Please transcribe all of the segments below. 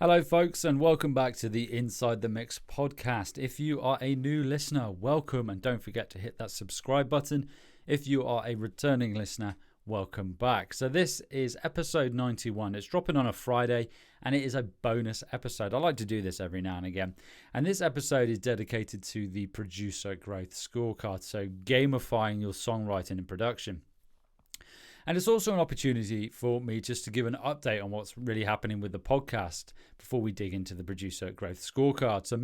Hello, folks, and welcome back to the Inside the Mix podcast. If you are a new listener, welcome, and don't forget to hit that subscribe button. If you are a returning listener, welcome back. So this is episode 91. It's dropping on a Friday, and it is a bonus episode. I like to do this every now and again. And this episode is dedicated to the Producer Growth Scorecard, so gamifying your songwriting and production. And it's also an opportunity for me just to give an update on what's really happening with the podcast before we dig into the Producer Growth Scorecard. So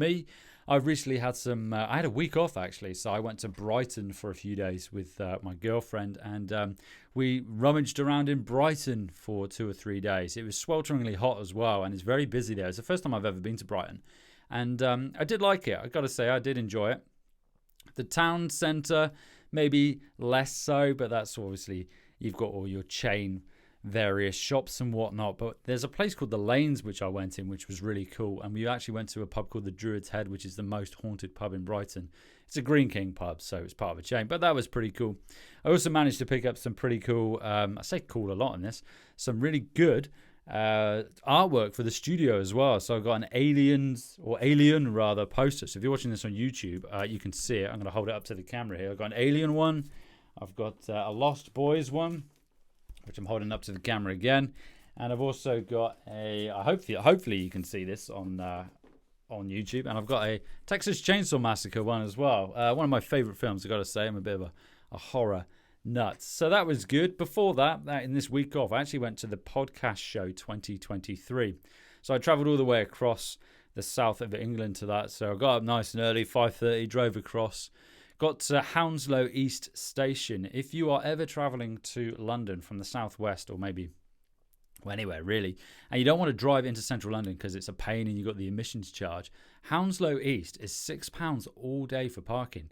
I've recently had I had a week off actually. So I went to Brighton for a few days with my girlfriend, and we rummaged around in Brighton for 2 or 3 days. It was swelteringly hot as well, and it's very busy there. It's the first time I've ever been to Brighton. And I did like it. I got to say, I did enjoy it. The town centre, maybe less so, but that's obviously... You've got all your chain various shops and whatnot, but there's a place called The Lanes which I went in, which was really cool. And we actually went to a pub called the Druid's Head, which is the most haunted pub in Brighton. It's a Green King pub, so it's part of a chain, but that was pretty cool. I also managed to pick up some pretty cool, I say cool a lot in this, some really good artwork for the studio as well. So I've got an alien poster. So if you're watching this on YouTube, you can see it. I'm going to hold it up to the camera here. I've got an alien one. I've got a Lost Boys one, which I'm holding up to the camera again, and I've also got hopefully you can see this on YouTube, and I've got a Texas Chainsaw Massacre one as well. One of my favorite films, I've got to say. I'm a bit of a horror nut, so that was good. Before that, in this week off, I actually went to the podcast show 2023. So I travelled all the way across the south of England to that. So I got up nice and early, 5:30, drove across. Got to Hounslow East Station. If you are ever travelling to London from the southwest, or maybe anywhere really, and you don't want to drive into central London because it's a pain and you've got the emissions charge, Hounslow East is £6 all day for parking,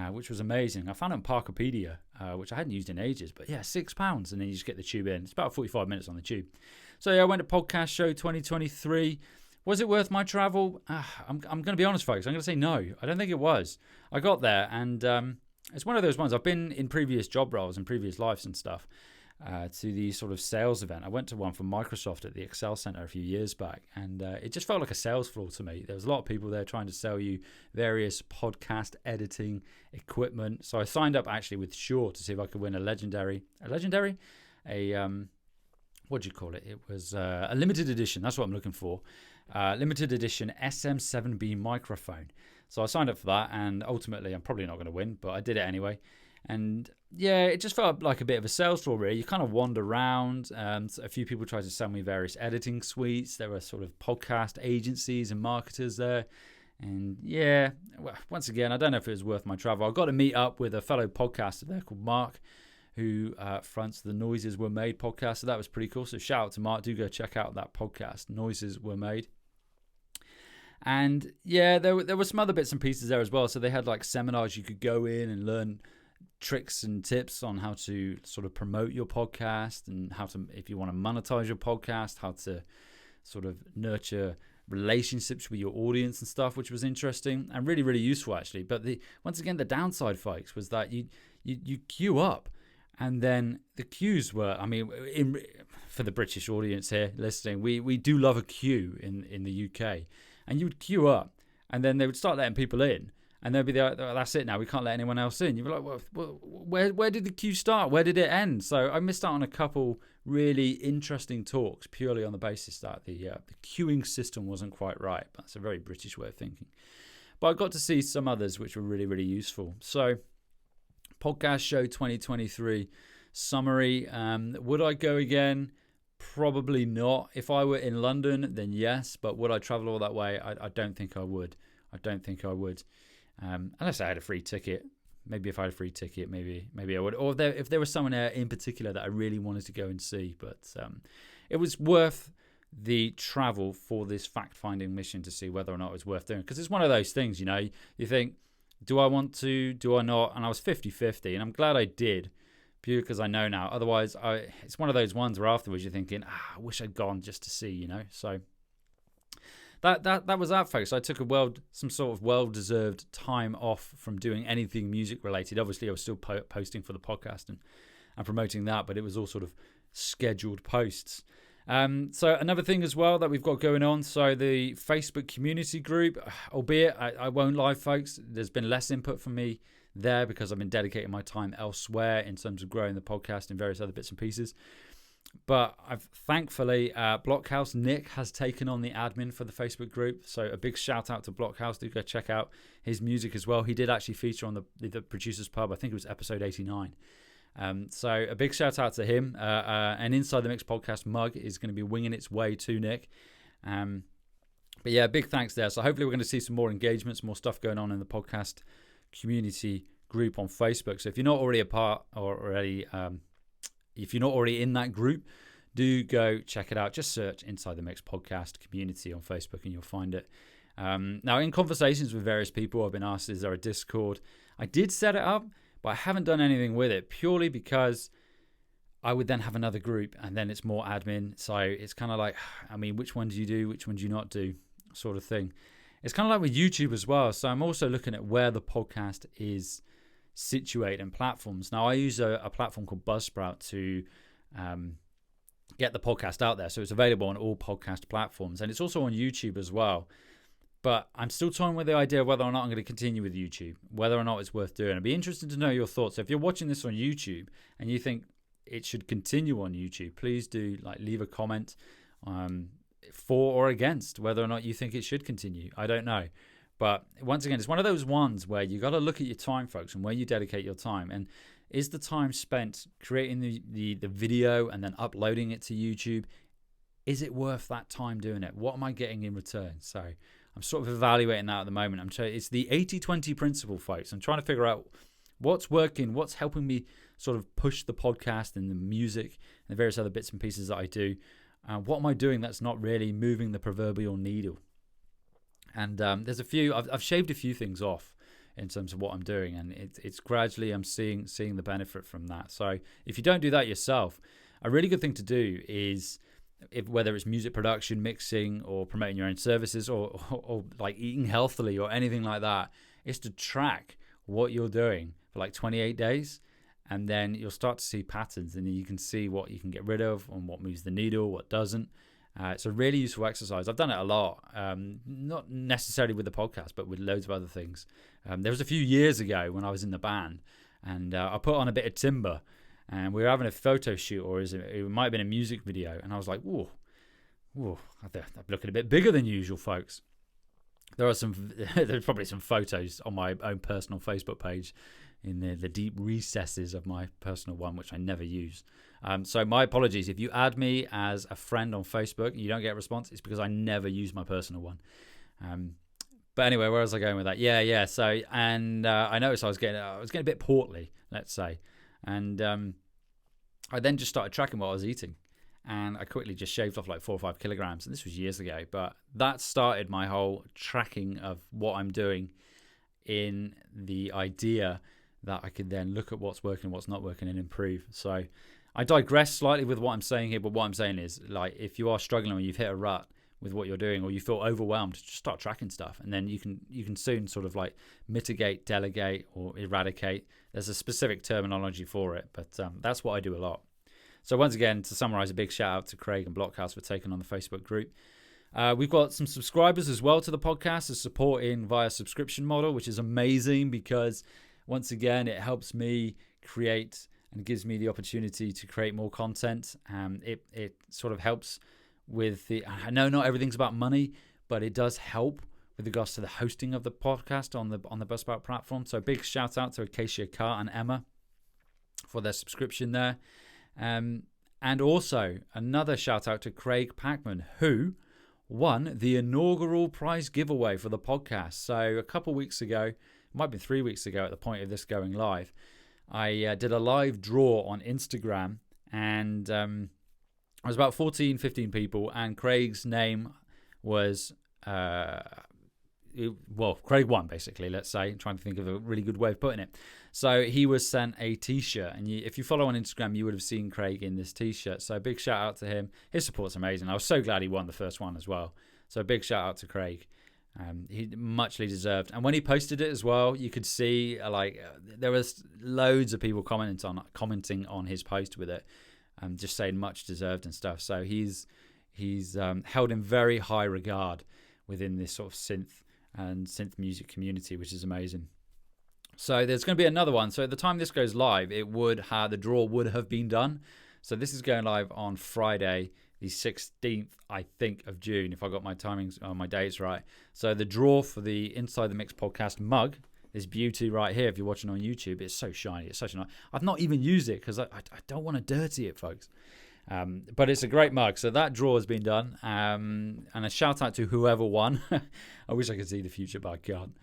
which was amazing. I found it on Parkopedia, which I hadn't used in ages, but yeah, £6, and then you just get the tube in. It's about 45 minutes on the tube. So yeah, I went to Podcast Show 2023. Was it worth my travel? I'm going to be honest, folks. I'm going to say no. I don't think it was. I got there, and it's one of those ones. I've been in previous job roles and previous lives and stuff to the sort of sales event. I went to one for Microsoft at the Excel Center a few years back, and it just felt like a sales floor to me. There was a lot of people there trying to sell you various podcast editing equipment. So I signed up actually with Shure to see if I could win a legendary, what do you call it? It was a limited edition. That's what I'm looking for. Limited edition SM7B microphone. So I signed up for that, and ultimately I'm probably not going to win, but I did it anyway. And yeah, it just felt like a bit of a sales floor really. You kind of wander around. A few people tried to sell me various editing suites. There were sort of podcast agencies and marketers there. And yeah, well, once again, I don't know if it was worth my travel. I got to meet up with a fellow podcaster there called Mark, who fronts the Noises Were Made podcast. So that was pretty cool. So shout out to Mark. Do go check out that podcast, Noises Were Made. And yeah, there were some other bits and pieces there as well. So they had like seminars you could go in and learn tricks and tips on how to sort of promote your podcast, and how to, if you want to monetize your podcast, how to sort of nurture relationships with your audience and stuff, which was interesting and really, really useful actually. But once again, the downside, folks, was that you queue up. And then the queues were, for the British audience here listening, we do love a queue in the UK. And you would queue up, and then they would start letting people in, and they'd be like, that's it now, we can't let anyone else in. You'd be like, well, where did the queue start? Where did it end? So I missed out on a couple really interesting talks purely on the basis that the queuing system wasn't quite right. That's a very British way of thinking. But I got to see some others which were really, really useful. So Podcast Show 2023 summary. Would I go again? Probably not. If I were in London, then yes. But would I travel all that way? I don't think I would. Unless I had a free ticket. Maybe if I had a free ticket, maybe I would. Or if there was someone in particular that I really wanted to go and see. But it was worth the travel for this fact-finding mission to see whether or not it was worth doing. Because it's one of those things, you know, you think, do I want to? Do I not? And I was 50-50, and I'm glad I did. Pure because I know now. Otherwise, it's one of those ones where afterwards you're thinking, I wish I'd gone just to see, you know. So that was that, folks. I took some sort of well-deserved time off from doing anything music-related. Obviously, I was still posting for the podcast and promoting that, but it was all sort of scheduled posts. So another thing as well that we've got going on, so the Facebook community group, albeit I won't lie, folks, there's been less input from me there because I've been dedicating my time elsewhere in terms of growing the podcast and various other bits and pieces. But I've thankfully, Blockhouse Nick has taken on the admin for the Facebook group. So a big shout out to Blockhouse. Do go check out his music as well. He did actually feature on the Producers Pub. I think it was episode 89. So a big shout out to him. An Inside the Mix podcast mug is going to be winging its way to Nick. But yeah, big thanks there. So hopefully we're going to see some more engagements, more stuff going on in the podcast community group on Facebook. So if you're not already a part or already, if you're not already in that group, do go check it out. Just search Inside the Mix podcast community on Facebook and you'll find it. Now, in conversations with various people, I've been asked, is there a Discord? I did set it up, but I haven't done anything with it purely because I would then have another group and then it's more admin. So it's kind of like, I mean, which one do you do? Which one do you not do? Sort of thing. It's kind of like with YouTube as well. So I'm also looking at where the podcast is situated in platforms. Now, I use a platform called Buzzsprout to get the podcast out there. So it's available on all podcast platforms. And it's also on YouTube as well. But I'm still toying with the idea of whether or not I'm going to continue with YouTube, whether or not it's worth doing. I'd be interested to know your thoughts. So if you're watching this on YouTube and you think it should continue on YouTube, please do leave a comment for or against whether or not you think it should continue. I don't know. But once again, it's one of those ones where you got to look at your time, folks, and where you dedicate your time. And is the time spent creating the video and then uploading it to YouTube, is it worth that time doing it? What am I getting in return? So I'm sort of evaluating that at the moment. It's the 80-20 principle, folks. I'm trying to figure out what's working, what's helping me sort of push the podcast and the music and the various other bits and pieces that I do. What am I doing that's not really moving the proverbial needle? And there's a few, I've shaved a few things off in terms of what I'm doing, and it's gradually I'm seeing the benefit from that. So if you don't do that yourself, a really good thing to do is, whether it's music production, mixing, or promoting your own services, or like eating healthily or anything like that, is to track what you're doing for like 28 days. And then you'll start to see patterns, and you can see what you can get rid of and what moves the needle, what doesn't. It's a really useful exercise. I've done it a lot, not necessarily with the podcast, but with loads of other things. There was a few years ago when I was in the band, and I put on a bit of timber, and we were having a photo shoot, or it might have been a music video, and I was like, whoa, I'm looking a bit bigger than usual, folks. There's probably some photos on my own personal Facebook page in the deep recesses of my personal one, which I never use. So my apologies. If you add me as a friend on Facebook and you don't get a response, it's because I never use my personal one. But anyway, where was I going with that? Yeah. So, and I noticed I was getting a bit portly, let's say. And I then just started tracking what I was eating. And I quickly just shaved off like 4 or 5 kilograms. And this was years ago. But that started my whole tracking of what I'm doing, in the idea that I could then look at what's working, what's not working, and improve. So I digress slightly with what I'm saying here, but what I'm saying is, like, if you are struggling or you've hit a rut with what you're doing, or you feel overwhelmed, just start tracking stuff, and then you can soon sort of like mitigate, delegate, or eradicate. There's a specific terminology for it, but that's what I do a lot. So once again, to summarize, a big shout out to Craig and Blockhouse for taking on the Facebook group. We've got some subscribers as well to the podcast, as supporting via subscription model, which is amazing because once again, it helps me create and gives me the opportunity to create more content. It sort of helps with I know not everything's about money, but it does help with regards to the hosting of the podcast on the Buzzsprout platform. So big shout out to Acacia Carr and Emma for their subscription there. And also another shout out to Craig Packman, who won the inaugural prize giveaway for the podcast. So a couple weeks ago, it might have been 3 weeks ago at the point of this going live, I did a live draw on Instagram, and I was about 14, 15 people, and Craig's name was, Craig won, basically, let's say. I'm trying to think of a really good way of putting it. So he was sent a t-shirt, and if you follow on Instagram, you would have seen Craig in this t-shirt. So big shout out to him. His support's amazing. I was so glad he won the first one as well. So big shout out to Craig. He muchly deserved. And when he posted it as well, you could see there was loads of people commenting on his post with it. just saying much deserved and stuff. So he's held in very high regard within this sort of synth music community, which is amazing. So there's going to be another one. So at the time this goes live, the draw would have been done. So this is going live on Friday, the 16th, I think, of June, if I got my timings, my dates right. So the draw for the Inside the Mix podcast mug, this beauty right here, if you're watching on YouTube, it's so shiny. It's such a nice. I've not even used it because I don't want to dirty it, folks. But it's a great mug. So that draw has been done. And a shout out to whoever won. I wish I could see the future, but I can't.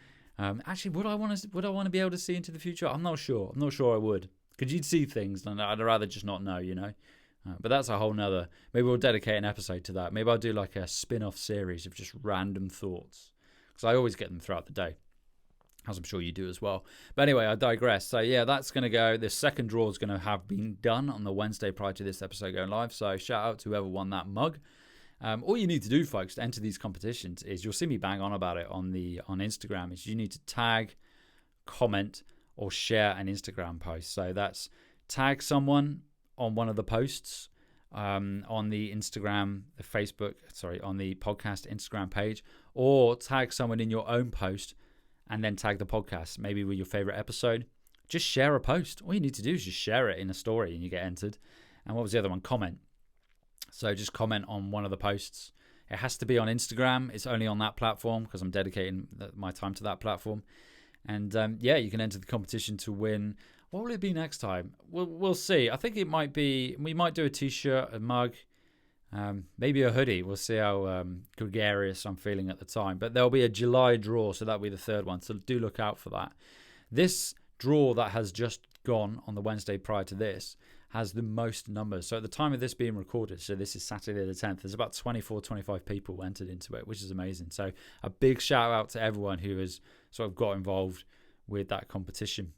Actually, would I want to be able to see into the future? I'm not sure. I'm not sure I would. Because you'd see things, and I'd rather just not know, you know. But that's a whole nother. Maybe we'll dedicate an episode to that. Maybe I'll do like a spin-off series of just random thoughts, because I always get them throughout the day, as I'm sure you do as well. But anyway, I digress. So yeah, that's going to go. The second draw is going to have been done on the Wednesday prior to this episode going live. So shout out to whoever won that mug. All you need to do, folks, to enter these competitions is, you'll see me bang on about it on Instagram, is you need to tag, comment, or share an Instagram post. So that's tag someone on one of the posts on the Instagram, on the podcast Instagram page, or tag someone in your own post and then tag the podcast, maybe with your favorite episode. Just share a post. All you need to do is just share it in a story and you get entered. And what was the other one? Comment. So just comment on one of the posts. It has to be on Instagram. It's only on that platform because I'm dedicating my time to that platform. And you can enter the competition to win. What will it be next time? We'll see. I think we might do a t-shirt, a mug, maybe a hoodie. We'll see how gregarious I'm feeling at the time. But there'll be a July draw, so that'll be the third one. So do look out for that. This draw that has just gone on the Wednesday prior to this has the most numbers. So at the time of this being recorded, so this is Saturday the 10th, there's about 25 people entered into it, which is amazing. So a big shout out to everyone who has sort of got involved with that competition.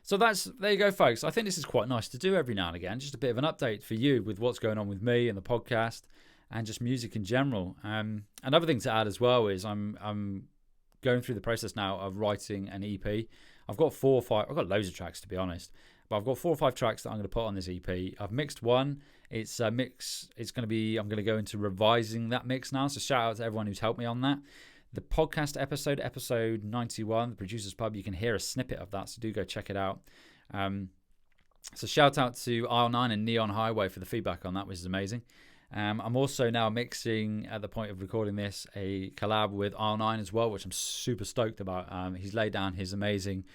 So there you go, folks. I think this is quite nice to do every now and again, just a bit of an update for you with what's going on with me and the podcast and just music in general. Another thing to add as well is I'm going through the process now of writing an EP. I've got I've got loads of tracks, to be honest, but I've got 4 or 5 tracks that I'm going to put on this EP. I've mixed one. It's a mix. I'm going to go into revising that mix now. So shout out to everyone who's helped me on that. The podcast episode 91, the Producer's Pub, you can hear a snippet of that, so do go check it out. So shout out to Aisle 9 and Neon Highway for the feedback on that, which is amazing. I'm also now mixing, at the point of recording this, a collab with Aisle 9 as well, which I'm super stoked about. He's laid down his amazing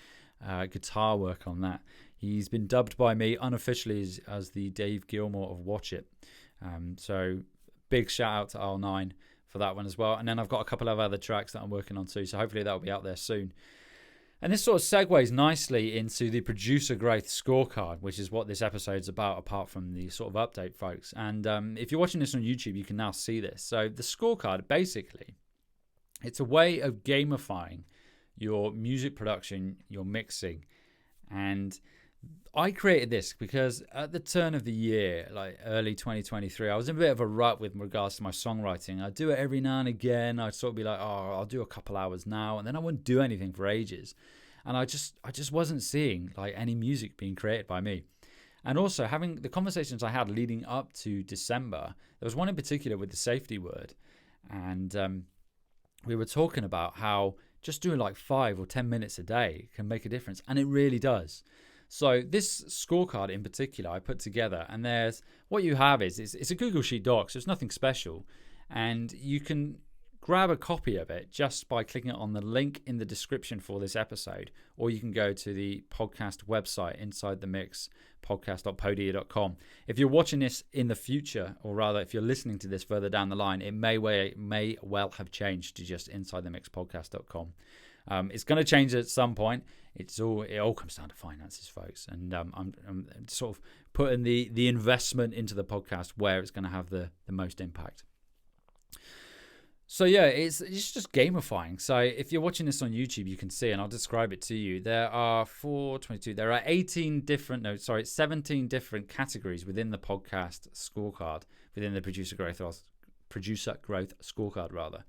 guitar work on that. He's been dubbed by me unofficially as the Dave Gilmour of Watch It. So big shout out to Aisle 9 for that one as well. And then I've got a couple of other tracks that I'm working on too, so hopefully that'll be out there soon. And this sort of segues nicely into the Producer Growth Scorecard, which is what this episode's about, apart from the sort of update, folks. And if you're watching this on YouTube, you can now see this. So the scorecard, basically, it's a way of gamifying your music production, your mixing. And I created this because at the turn of the year, like early 2023, I was in a bit of a rut with regards to my songwriting. I'd do it every now and again. I'd sort of be like, I'll do a couple hours now, and then I wouldn't do anything for ages. And I just wasn't seeing like any music being created by me. And also having the conversations I had leading up to December, there was one in particular with the safety word. And we were talking about how just doing like 5 or 10 minutes a day can make a difference. And it really does. So this scorecard in particular I put together, and there's what you have is it's a Google Sheet doc, so it's nothing special, and you can grab a copy of it just by clicking on the link in the description for this episode, or you can go to the podcast website, Inside the Mix podcast.podia.com. If you're watching this in the future, or rather if you're listening to this further down the line, it may well have changed to just insidethemixpodcast.com. It's going to change at some point. It all comes down to finances, folks, and I'm sort of putting the investment into the podcast where it's going to have the most impact. So yeah, it's just gamifying. So if you're watching this on YouTube, you can see, and I'll describe it to you. There are 17 different categories within the podcast scorecard, within the Producer Growth Scorecard rather.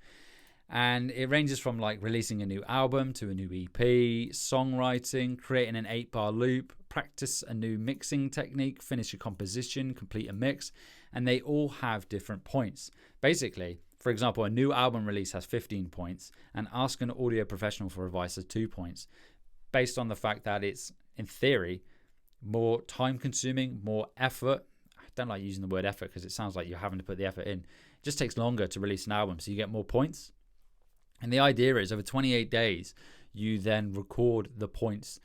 And it ranges from like releasing a new album to a new EP, songwriting, creating an 8-bar loop, practice a new mixing technique, finish a composition, complete a mix, and they all have different points. Basically, for example, a new album release has 15 points, and ask an audio professional for advice has 2 points, based on the fact that it's, in theory, more time consuming, more effort. I don't like using the word effort because it sounds like you're having to put the effort in. It just takes longer to release an album, so you get more points. And the idea is over 28 days, you then record the points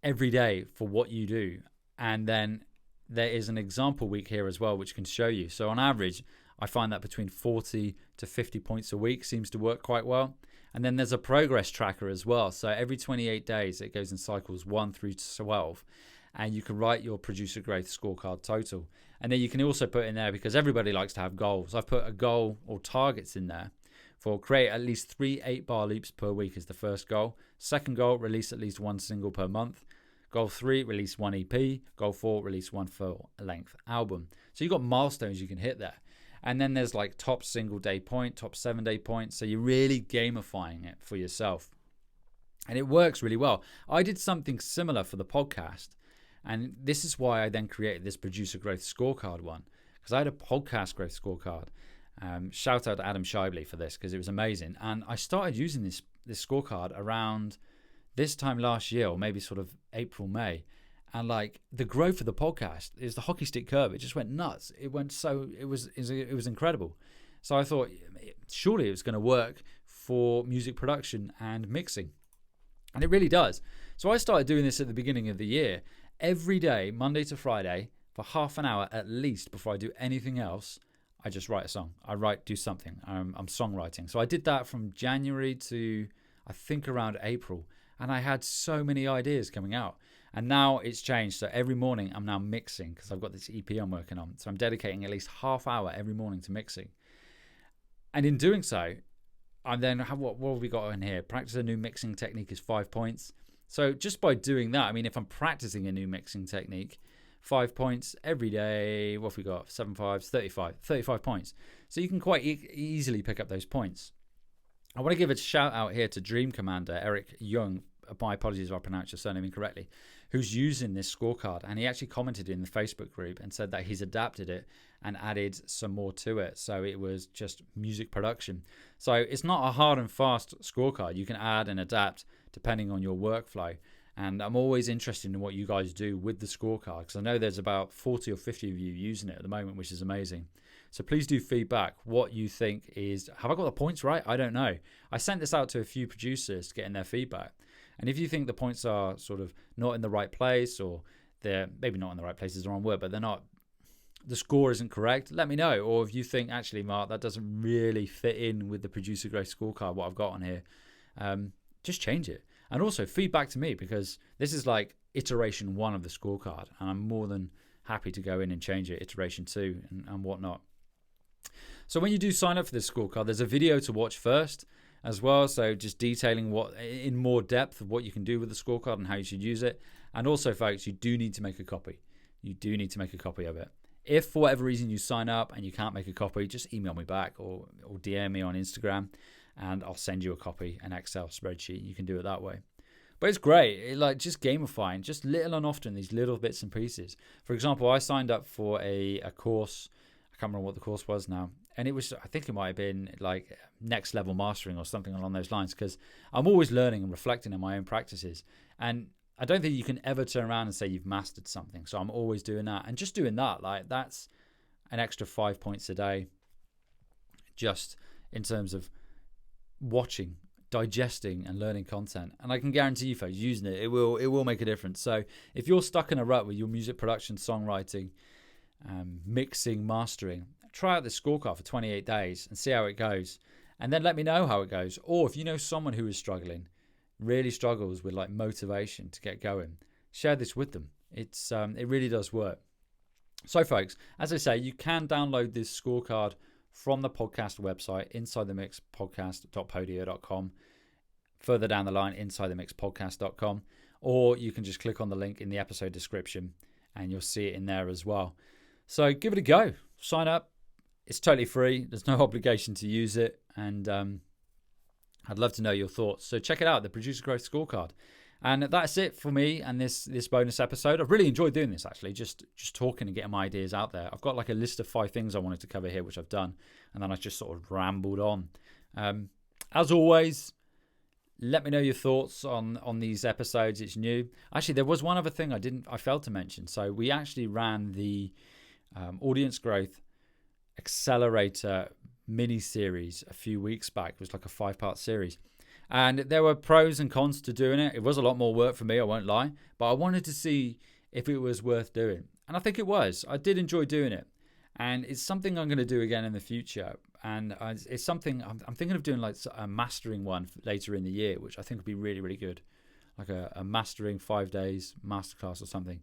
every day for what you do. And then there is an example week here as well, which can show you. So on average, I find that between 40 to 50 points a week seems to work quite well. And then there's a progress tracker as well. So every 28 days, it goes in cycles 1 through 12. And you can write your Producer Growth Scorecard total. And then you can also put in there, because everybody likes to have goals, I've put a goal or targets in there for create at least 3 8-bar loops per week is the first goal. Second goal, release at least 1 single per month. Goal 3, release 1 EP. Goal 4, release 1 full-length album. So you've got milestones you can hit there. And then there's like top single day point, top 7-day point. So you're really gamifying it for yourself. And it works really well. I did something similar for the podcast. And this is why I then created this Producer Growth Scorecard one. Because I had a podcast growth scorecard. Shout out to Adam Shibley for this because it was amazing. And I started using this scorecard around this time last year, or maybe sort of April, May. And like the growth of the podcast is the hockey stick curve. It just went nuts. It was incredible. So I thought surely it was going to work for music production and mixing. And it really does. So I started doing this at the beginning of the year. Every day, Monday to Friday, for half an hour at least before I do anything else, I just write a song. Do something. I'm songwriting. So I did that from January to I think around April. And I had so many ideas coming out. And now it's changed. So every morning I'm now mixing because I've got this EP I'm working on. So I'm dedicating at least half hour every morning to mixing. And in doing so, I then what have we got in here? Practice a new mixing technique is 5 points. So just by doing that, I mean, if I'm practicing a new mixing technique, 5 points every day. What have we got? 7 5s, 35 points. So you can quite easily pick up those points. I want to give a shout out here to Dream Commander Eric Young. My apologies if I pronounced your surname incorrectly, who's using this scorecard. And he actually commented in the Facebook group and said that he's adapted it and added some more to it. So it was just music production. So it's not a hard and fast scorecard. You can add and adapt depending on your workflow. And I'm always interested in what you guys do with the scorecard because I know there's about 40 or 50 of you using it at the moment, which is amazing. So please do feedback what you think is, have I got the points right? I don't know. I sent this out to a few producers to get in their feedback. And if you think the points are sort of not in the right place, or they're maybe not in the right place is the wrong word, but they're not, the score isn't correct, let me know. Or if you think, actually, Mark, that doesn't really fit in with the Producer Growth Scorecard, what I've got on here, just change it. And also feedback to me, because this is like iteration 1 of the scorecard, and I'm more than happy to go in and change it, iteration 2 and whatnot. So when you do sign up for this scorecard, there's a video to watch first as well. So just detailing what in more depth of what you can do with the scorecard and how you should use it. And also, folks, you do need to make a copy. You do need to make a copy of it. If for whatever reason you sign up and you can't make a copy, just email me back or DM me on Instagram and I'll send you a copy, an Excel spreadsheet. You can do it that way. But it's great, just gamifying, just little and often, these little bits and pieces. For example, I signed up for a course. I can't remember what the course was now. And it was, I think it might have been like next level mastering or something along those lines, because I'm always learning and reflecting on my own practices. And I don't think you can ever turn around and say you've mastered something. So I'm always doing that. And just doing that, like that's an extra 5 points a day, just in terms of watching, digesting and learning content. And I can guarantee you folks, using it, it will make a difference. So if you're stuck in a rut with your music production, songwriting, mixing, mastering, try out this scorecard for 28 days and see how it goes. And then let me know how it goes. Or if you know someone who is struggling, really struggles with like motivation to get going, share this with them. It really does work. So folks, as I say, you can download this scorecard from the podcast website, insidethemixpodcast.podio.com. Further down the line, insidethemixpodcast.com. Or you can just click on the link in the episode description and you'll see it in there as well. So give it a go. Sign up. It's totally free. There's no obligation to use it. And I'd love to know your thoughts. So check it out, the Producer Growth Scorecard. And that's it for me and this bonus episode. I've really enjoyed doing this, actually, just talking and getting my ideas out there. I've got like a list of 5 things I wanted to cover here, which I've done. And then I just sort of rambled on. As always, let me know your thoughts on these episodes. It's new. Actually, there was one other thing I failed to mention. So we actually ran the Audience Growth Accelerator mini-series a few weeks back. It was like a 5-part series. And there were pros and cons to doing it. It was a lot more work for me, I won't lie. But I wanted to see if it was worth doing. And I think it was. I did enjoy doing it. And it's something I'm going to do again in the future. And it's something I'm thinking of doing, like a mastering one later in the year, which I think would be really, really good. Like a mastering 5 days masterclass or something.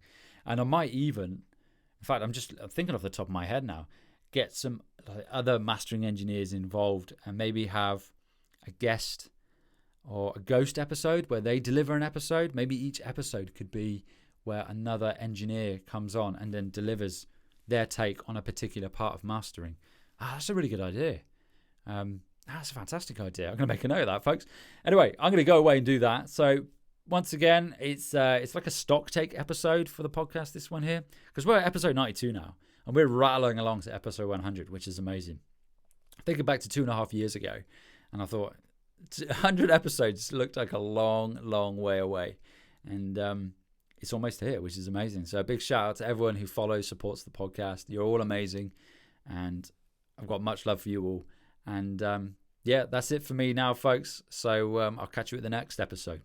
And I might even, in fact, I'm thinking off the top of my head now, get some other mastering engineers involved and maybe have a guest or a ghost episode where they deliver an episode. Maybe each episode could be where another engineer comes on and then delivers their take on a particular part of mastering. That's a really good idea. That's a fantastic idea. I'm going to make a note of that, folks. Anyway, I'm going to go away and do that. So once again, it's like a stock take episode for the podcast, this one here, because we're at episode 92 now and we're rattling along to episode 100, which is amazing. Thinking back to 2.5 years ago, and I thought 100 episodes looked like a long, long way away. And it's almost here, which is amazing. So a big shout out to everyone who follows, supports the podcast. You're all amazing. And I've got much love for you all. And yeah, that's it for me now, folks. So I'll catch you at the next episode.